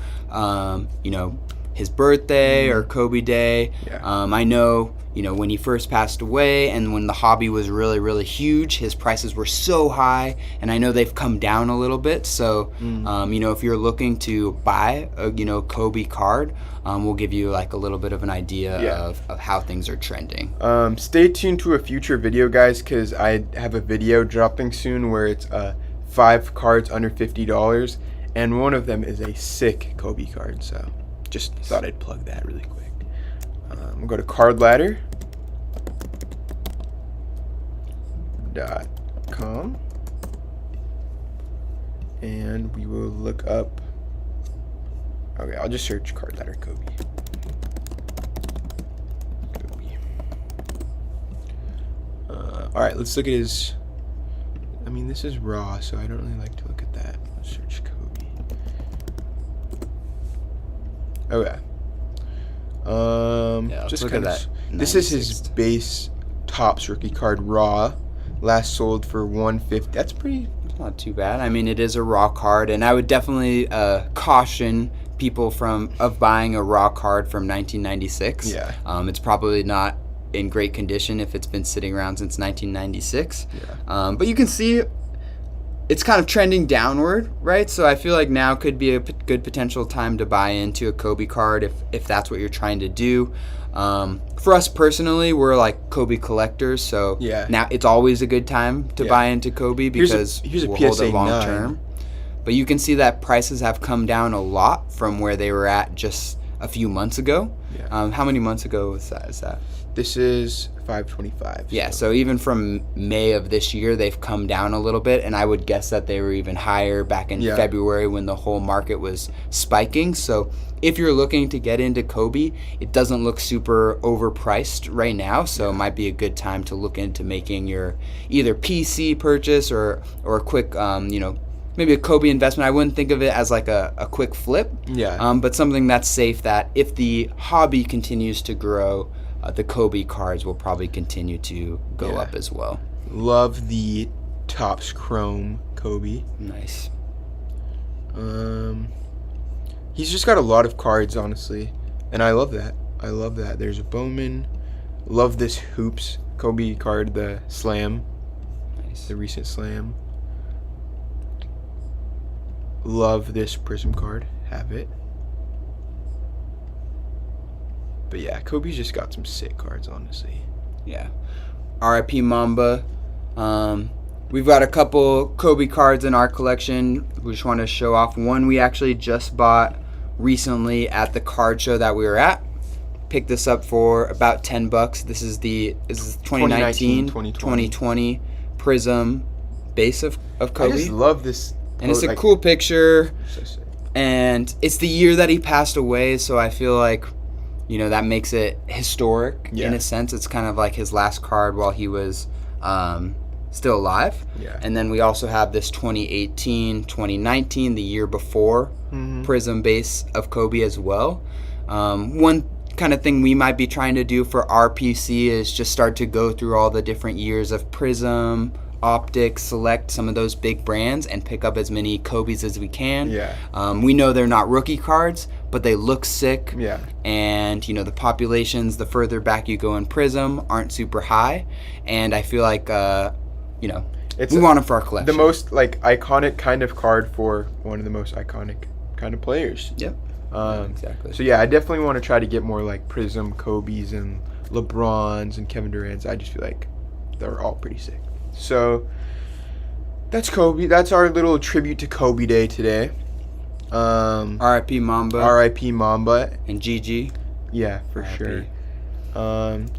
his birthday or Kobe Day. Yeah. I know, when he first passed away and when the hobby was really, really huge, his prices were so high, and I know they've come down a little bit. So, if you're looking to buy a, Kobe card, we'll give you like a little bit of an idea of how things are trending. Stay tuned to a future video, guys, because I have a video dropping soon where it's 5 cards under $50, and one of them is a sick Kobe card. So just thought I'd plug that really quick. We'll go to cardladder.com, and we will look up. Okay, I'll just search card ladder Kobe. All right, let's look at his. I mean, this is raw, so I don't really like to look at that. Let's search Kobe. Okay. Just look kind at of. that. This is his base Topps rookie card, raw. Last sold for $150. That's pretty. Not too bad. I mean, it is a raw card, and I would definitely caution people of buying a raw card from 1996. Yeah. It's probably not in great condition if it's been sitting around since 1996. Yeah. But you can see it's kind of trending downward, right? So I feel like now could be a good potential time to buy into a Kobe card if that's what you're trying to do. For us personally, we're like Kobe collectors, so now it's always a good time to buy into Kobe because we'll hold it long term. But you can see that prices have come down a lot from where they were at just a few months ago. Yeah. How many months ago is that? This is 525. Yeah, so even from May of this year, they've come down a little bit, and I would guess that they were even higher back in February when the whole market was spiking. So if you're looking to get into Kobe, it doesn't look super overpriced right now, so it might be a good time to look into making your either PC purchase or a quick, maybe a Kobe investment. I wouldn't think of it as like a quick flip, but something that's safe, that if the hobby continues to grow, the Kobe cards will probably continue to go up as well. Love the Topps Chrome Kobe. Nice. He's just got a lot of cards, honestly, and I love that. There's a Bowman. Love this Hoops Kobe card, the Slam. Nice. The recent Slam. Love this Prism card. Have it. But yeah, Kobe's just got some sick cards, honestly. Yeah. RIP Mamba. We've got a couple Kobe cards in our collection. We just want to show off one we actually just bought recently at the card show that we were at. Picked this up for about $10. This is 2019-2020 Prism base of Kobe. I just love this. And it's a cool picture. So sick. And it's the year that he passed away, so I feel like, that makes it historic in a sense. It's kind of like his last card while he was still alive. Yeah. And then we also have this 2018-2019, the year before, Prism base of Kobe as well. One kind of thing we might be trying to do for our PC is just start to go through all the different years of Prism, Optic, select some of those big brands, and pick up as many Kobe's as we can. Yeah. We know they're not rookie cards, but they look sick. Yeah. And, the populations, the further back you go in Prism, aren't super high. And I feel like, we want them for our collection. The most, iconic kind of card for one of the most iconic kind of players. Yep. Exactly. So, yeah, I definitely want to try to get more, Prism Kobe's and LeBron's and Kevin Durant's. I just feel like they're all pretty sick. So that's Kobe. That's our little tribute to Kobe Day today. R.I.P. Mamba. R.I.P. Mamba. And GG. Yeah, for sure.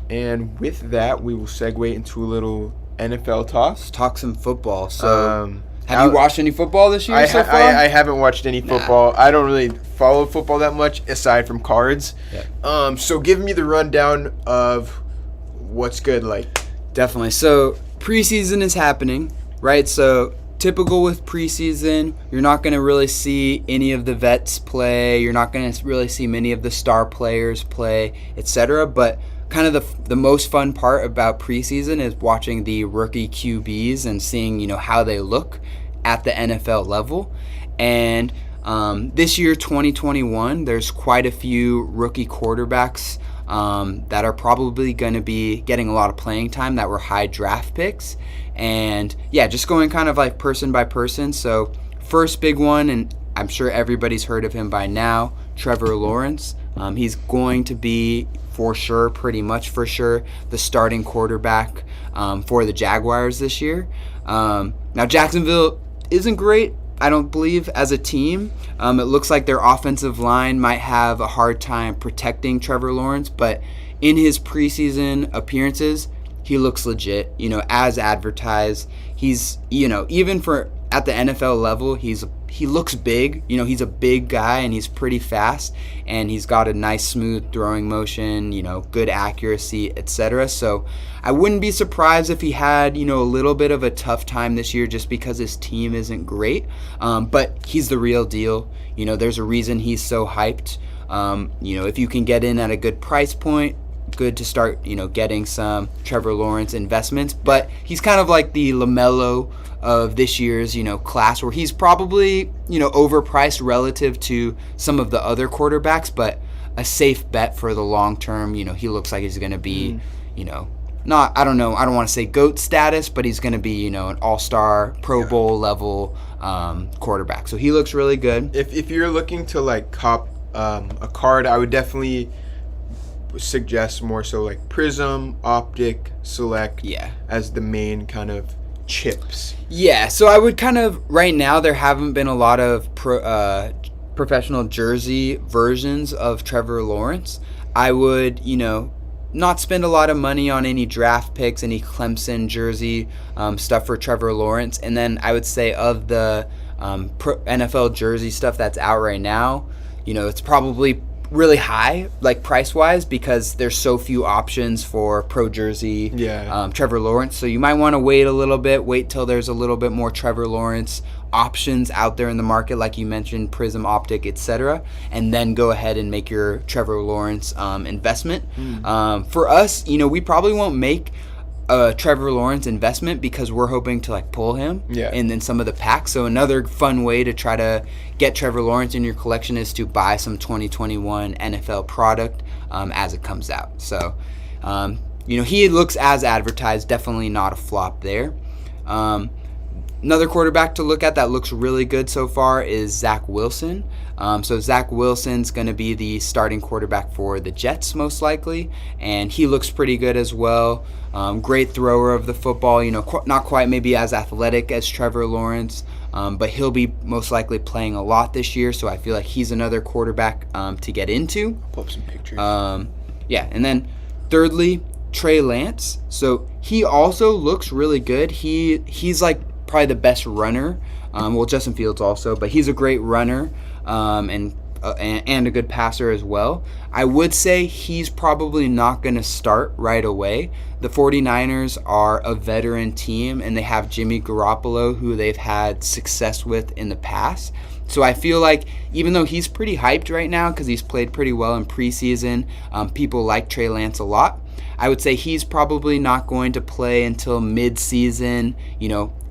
And with that, we will segue into a little NFL talk. Let's talk some football. So, have you watched any football this year so far? I haven't watched any football. I don't really follow football that much, aside from cards. Yeah. So give me the rundown of what's good. Definitely. So preseason is happening, right? So typical with preseason, you're not going to really see any of the vets play. You're not going to really see many of the star players play, etc. But kind of the most fun part about preseason is watching the rookie QBs and seeing, how they look at the NFL level. And this year, 2021, there's quite a few rookie quarterbacks that are probably going to be getting a lot of playing time that were high draft picks. And yeah, just going kind of person by person. So first big one, and I'm sure everybody's heard of him by now, Trevor Lawrence. He's going to be pretty much for sure, the starting quarterback for the Jaguars this year. Now Jacksonville isn't great, I don't believe, as a team. It looks like their offensive line might have a hard time protecting Trevor Lawrence, but in his preseason appearances, he looks legit, as advertised. He's, even for at the NFL level, he looks big. He's a big guy and he's pretty fast, and he's got a nice smooth throwing motion, good accuracy, etc. So I wouldn't be surprised if he had, a little bit of a tough time this year just because his team isn't great. But he's the real deal. There's a reason he's so hyped. If you can get in at a good price point, good to start, getting some Trevor Lawrence investments. But he's kind of like the LaMelo of this year's, class, where he's probably, overpriced relative to some of the other quarterbacks, but a safe bet for the long term. He looks like he's going to be, I don't want to say GOAT status, but he's going to be, an all-star, Pro Bowl level quarterback. So he looks really good. If you're looking to cop a card, I would definitely suggest more so Prism, Optic, Select as the main kind of chips. Yeah, so I would kind of, right now there haven't been a lot of professional jersey versions of Trevor Lawrence, I would, not spend a lot of money on any draft picks, any Clemson jersey stuff for Trevor Lawrence. And then I would say of the NFL jersey stuff that's out right now, it's probably really high, like price-wise, because there's so few options for pro jersey Trevor Lawrence. So you might want to wait till there's a little bit more Trevor Lawrence options out there in the market, like you mentioned, Prism, Optic, etc., and then go ahead and make your Trevor Lawrence investment. For us, we probably won't make a Trevor Lawrence investment because we're hoping to pull him in some of the packs. So another fun way to try to get Trevor Lawrence in your collection is to buy some 2021 NFL product as it comes out. So he looks as advertised, definitely not a flop there. Another quarterback to look at that looks really good so far is Zack Wilson. So Zack Wilson's going to be the starting quarterback for the Jets most likely, and he looks pretty good as well. Great thrower of the football, not quite maybe as athletic as Trevor Lawrence, but he'll be most likely playing a lot this year, so I feel like he's another quarterback to get into. I'll pull up some pictures. And then thirdly, Trey Lance. So he also looks really good. He's probably the best runner. Justin Fields also, but he's a great runner and a good passer as well. I would say he's probably not going to start right away. The 49ers are a veteran team, and they have Jimmy Garoppolo, who they've had success with in the past. So I feel like even though he's pretty hyped right now because he's played pretty well in preseason, people like Trey Lance a lot. I would say he's probably not going to play until mid-season,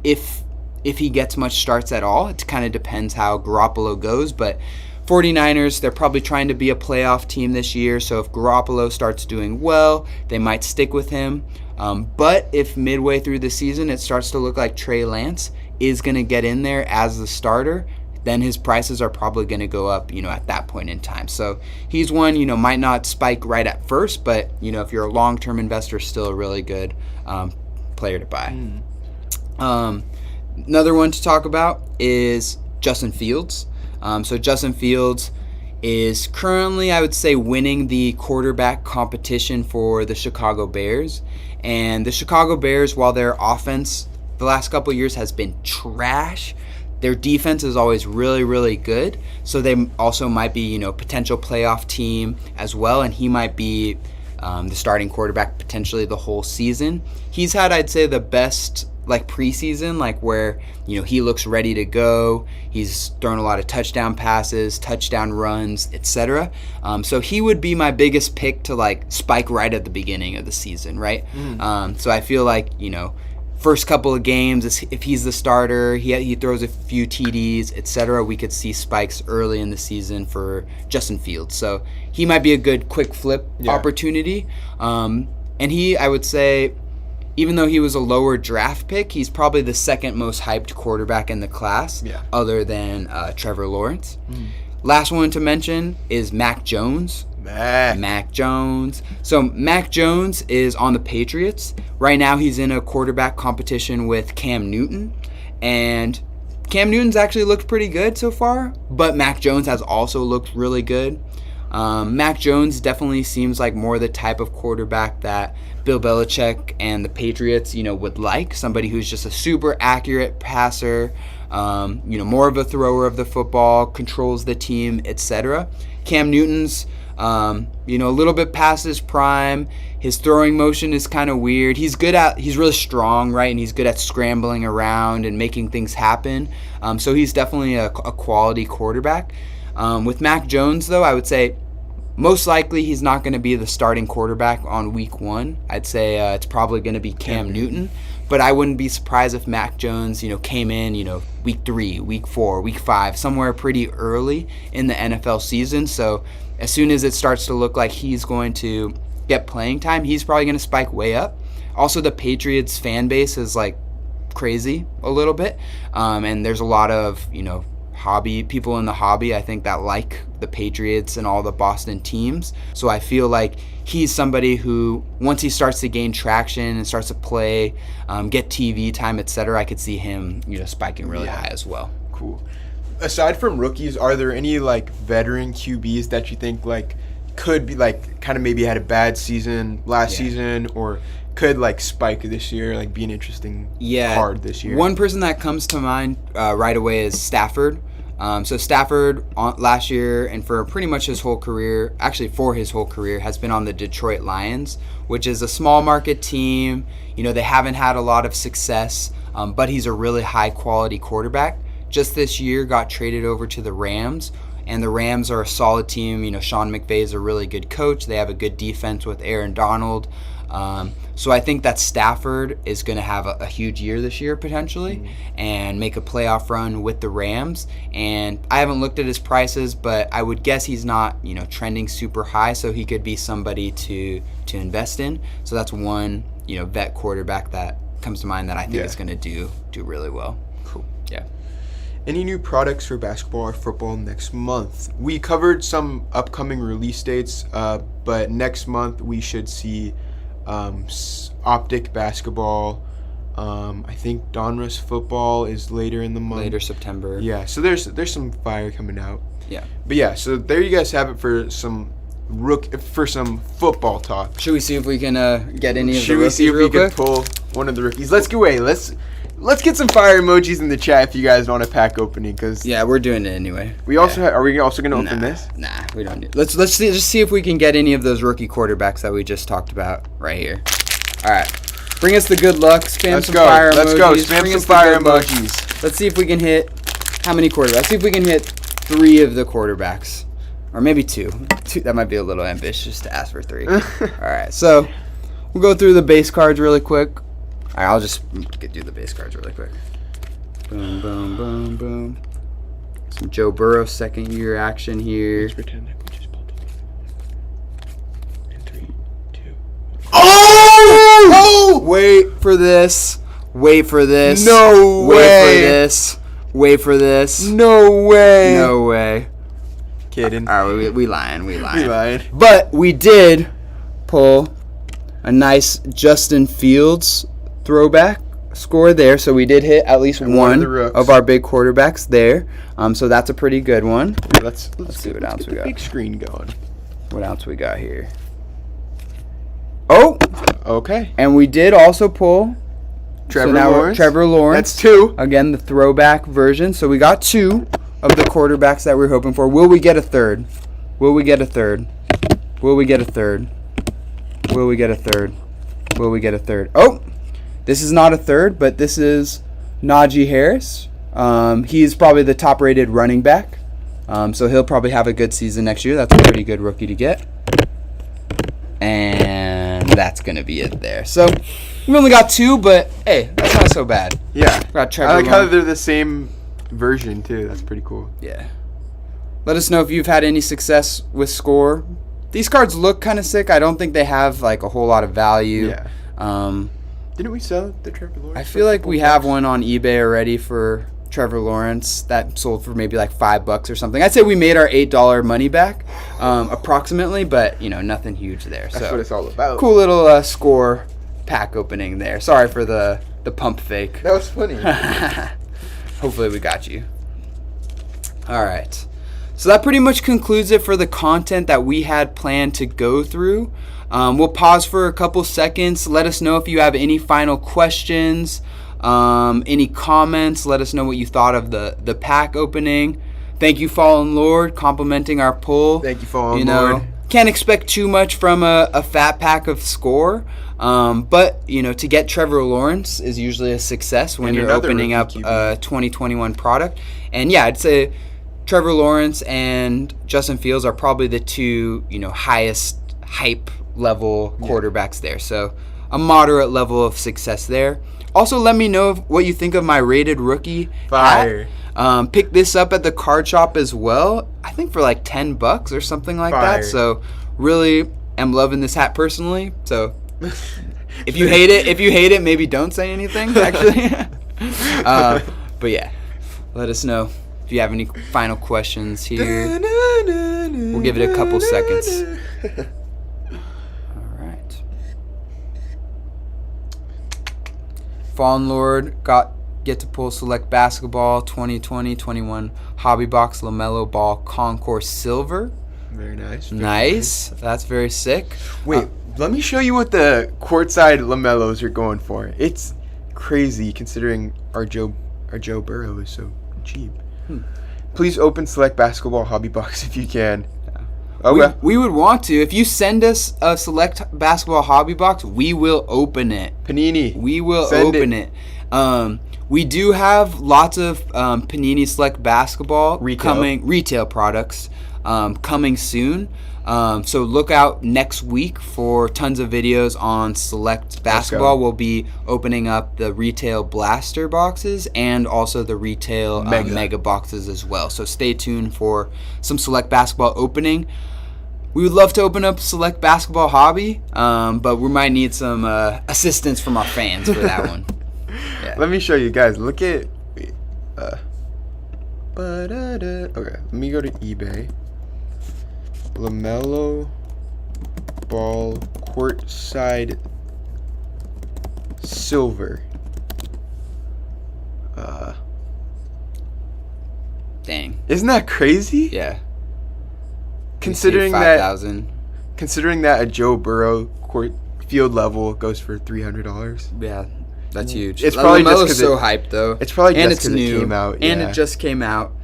if he gets much starts at all. It kind of depends how Garoppolo goes, but 49ers, they're probably trying to be a playoff team this year, so if Garoppolo starts doing well, they might stick with him. But if midway through the season it starts to look like Trey Lance is going to get in there as the starter, then his prices are probably going to go up, at that point in time. So he's one, might not spike right at first, but, if you're a long-term investor, still a really good player to buy. Another one to talk about is Justin Fields. So Justin Fields is currently, I would say, winning the quarterback competition for the Chicago Bears. And the Chicago Bears, while their offense the last couple of years has been trash, their defense is always really, really good. So they also might be, potential playoff team as well. And he might be the starting quarterback potentially the whole season. He's had, I'd say, the best preseason, where he looks ready to go. He's thrown a lot of touchdown passes, touchdown runs, etc. So he would be my biggest pick to spike right at the beginning of the season, right? So I feel like first couple of games, if he's the starter, he throws a few TDs, etc., we could see spikes early in the season for Justin Fields. So he might be a good quick flip opportunity. And I would say, even though he was a lower draft pick, he's probably the second most hyped quarterback in the class, other than Trevor Lawrence. Last one to mention is Mack Jones. Mack Jones. So Mack Jones is on the Patriots. Right now he's in a quarterback competition with Cam Newton. And Cam Newton's actually looked pretty good so far, but Mack Jones has also looked really good. Mack Jones definitely seems like more the type of quarterback that Bill Belichick and the Patriots, would like. Somebody who's just a super accurate passer, more of a thrower of the football, controls the team, etc. Cam Newton's, a little bit past his prime. His throwing motion is kind of weird. He's really strong, right? And he's good at scrambling around and making things happen. So he's definitely a quality quarterback. With Mack Jones, though, I would say most likely he's not going to be the starting quarterback on week 1. I'd say it's probably going to be Cam Newton. But I wouldn't be surprised if Mack Jones, came in, week 3, week 4, week 5, somewhere pretty early in the NFL season. So as soon as it starts to look like he's going to get playing time, he's probably going to spike way up. Also, the Patriots fan base is crazy a little bit. And there's a lot of, people in the hobby, I think, that like the Patriots and all the Boston teams. So I feel like he's somebody who, once he starts to gain traction and starts to play, get TV time, etc., I could see him, spiking really high as well. Cool. aside from rookies, are there any like veteran QBs that you think like could be like kind of maybe had a bad season last season or could like spike this year, like be an interesting card this year? One person that comes to mind right away is Stafford. So Stafford last year and for pretty much his whole career, actually for his whole career, has been on the Detroit Lions, which is a small market team. You know, they haven't had a lot of success, but he's a really high quality quarterback. Just this year got traded over to the Rams, and the Rams are a solid team. You know, Sean McVay is a really good coach. They have a good defense with Aaron Donald. So I think that Stafford is going to have a huge year this year potentially and make a playoff run with the Rams. And I haven't looked at his prices, but I would guess he's not, you know, trending super high, so he could be somebody to invest in. So that's one, you know, vet quarterback that comes to mind that I think is going to do really well. Cool. Yeah. Any new products for basketball or football next month? We covered some upcoming release dates, but next month we should see Optic basketball. I think Donruss football is later in the month. Later September. Yeah, so there's some fire coming out. Yeah. But yeah, so there you guys have it for some football talk. Should we see if we can get any of Should the we rookies see if real we can quick? pull one of the rookies? Let's get some fire emojis in the chat if you guys want a pack opening, because Yeah, we're doing it anyway. we also are we also going to open this? Nah, we don't need. Let's see if we can get any of those rookie quarterbacks that we just talked about right here. All right, bring us the good luck. Spam Let's some go. fire emojis. Let's go. Spam Bring some us the fire good luck. emojis. Let's see if we can hit how many quarterbacks. See if we can hit 3 of the quarterbacks, or maybe 2. That might be a little ambitious to ask for 3. All right, so we'll go through the base cards really quick. All right, I'll just do the base cards really quick. Boom, boom, boom, boom. Some Joe Burrow second year action here. Let's pretend like we just pulled it. In 3, 2. Oh! Wait for this. Wait for this. No way. Wait for this. Wait for this. No way. No way. Kidding. All right, we lying. We lying. We lied. But we did pull a nice Justin Fields throwback score there, so we did hit at least one of our big quarterbacks there. So that's a pretty good one. Let's see what else we got. Big screen going. What else we got here? Oh, okay. and we did also pull Trevor Lawrence. That's 2. Again, the throwback version. So we got 2 of the quarterbacks that we're hoping for. Will we get a third? Will we get a third? Will we get a third? Will we get a third? Will we get a third? Oh, this is not a third, but this is Najee Harris. He's probably the top-rated running back. So he'll probably have a good season next year. That's a pretty good rookie to get. And that's going to be it there. So we only got 2, but hey, that's not so bad. Yeah. Got Trevor I like how Lawrence. they're the same version, too. That's pretty cool. Yeah. Let us know if you've had any success with Score. These cards look kind of sick. I don't think they have like a whole lot of value. Yeah. Didn't we sell the Trevor Lawrence? I feel like we have one on eBay already for Trevor Lawrence that sold for maybe like $5 or something. I'd say we made our $8 money back, approximately, but you know, nothing huge there. That's what it's all about. Cool little Score pack opening there. Sorry for the pump fake. That was funny. Hopefully we got you. All right. So that pretty much concludes it for the content that we had planned to go through. We'll pause for a couple seconds. Let us know if you have any final questions, any comments. Let us know what you thought of the pack opening. Thank you, Fallen Lord, complimenting our pull. Thank you, Fallen Lord. Can't expect too much from a fat pack of Score. But, you know, to get Trevor Lawrence is usually a success when you're opening up a 2021 product. And yeah, I'd say Trevor Lawrence and Justin Fields are probably the 2, you know, highest hype level quarterbacks there. So a moderate level of success there. Also, let me know what you think of my rated rookie Fire. hat. Pick this up at the card shop as well. I think for like $10 or something like Fire. that. So really am loving this hat personally. So if you hate it, maybe don't say anything actually. But yeah, let us know if you have any final questions here. We'll give it a couple seconds. All right. Fallen Lord got get to pull Select Basketball 2020-21 Hobby Box LaMelo Ball Concourse Silver. Very nice. Nice. That's very sick. Wait, let me show you what the courtside LaMelos are going for. It's crazy considering our Joe Burrow is so cheap. Please open Select Basketball Hobby Box if you can. Okay. We would want to. If you send us a Select Basketball Hobby Box, we will open it. Panini. We will open it. We do have lots of Panini Select Basketball retail products coming soon. So look out next week for tons of videos on Select Basketball. We'll be opening up the retail blaster boxes and also the retail mega boxes as well. So stay tuned for some Select Basketball opening. We would love to open up Select Basketball Hobby, but we might need some assistance from our fans for that one. Yeah. Let me show you guys. Look at... okay, let me go to eBay. LaMelo Ball courtside silver. Dang. Isn't that crazy? Yeah. Considering 5,000. Considering that a Joe Burrow court field level goes for $300. Yeah, that's huge. It's probably just because so hyped though. It's probably just because it came out. And it just came out.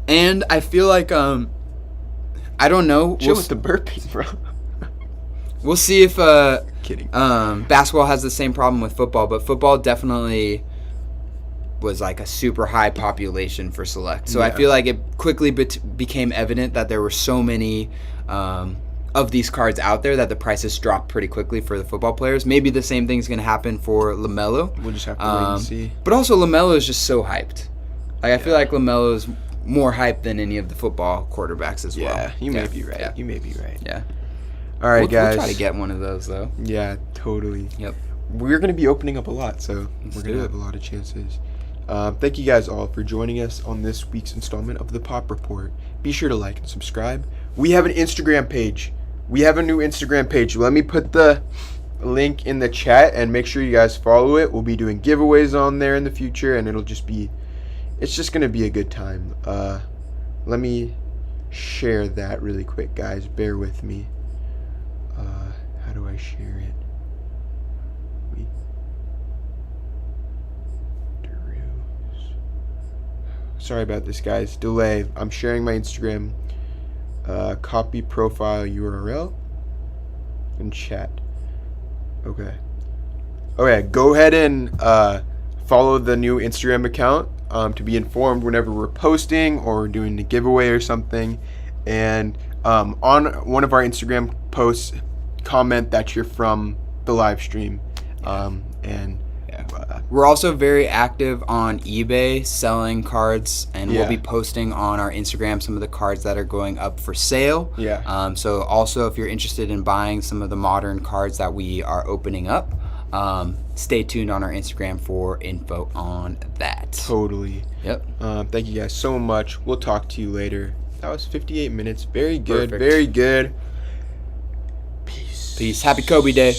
And I feel like I don't know. Chill with the burpees, bro. We'll see if kidding. Basketball has the same problem with football, but football definitely was like a super high population for Select. So I feel like it quickly became evident that there were so many of these cards out there that the prices dropped pretty quickly for the football players. Maybe the same thing's going to happen for LaMelo. We'll just have to wait and see. But also LaMelo is just so hyped. Like I feel like LaMelo is more hyped than any of the football quarterbacks as well. Yeah, you may be right. You may be right. Yeah. All right, guys. We'll try to get one of those though. Yeah, totally. Yep. We're going to be opening up a lot, so we're going to have a lot of chances. Thank you guys all for joining us on this week's installment of the Pop Report. Be sure to like and subscribe. We have an Instagram page. We have a new Instagram page. Let me put the link in the chat and make sure you guys follow it. We'll be doing giveaways on there in the future, and it's just going to be a good time. Let me share that really quick, guys. Bear with me. How do I share it? Sorry about this, guys. Delay. I'm sharing my Instagram. Copy profile URL and chat. Okay. Go ahead and follow the new Instagram account to be informed whenever we're posting or doing a giveaway or something. And on one of our Instagram posts, comment that you're from the live stream. We're also very active on eBay selling cards, and we'll be posting on our Instagram some of the cards that are going up for sale. So also if you're interested in buying some of the modern cards that we are opening up, stay tuned on our Instagram for info on that. Totally. Yep. Thank you guys so much. We'll talk to you later. That was 58 minutes. Very good. Perfect. Very good. Peace. Happy Kobe Day.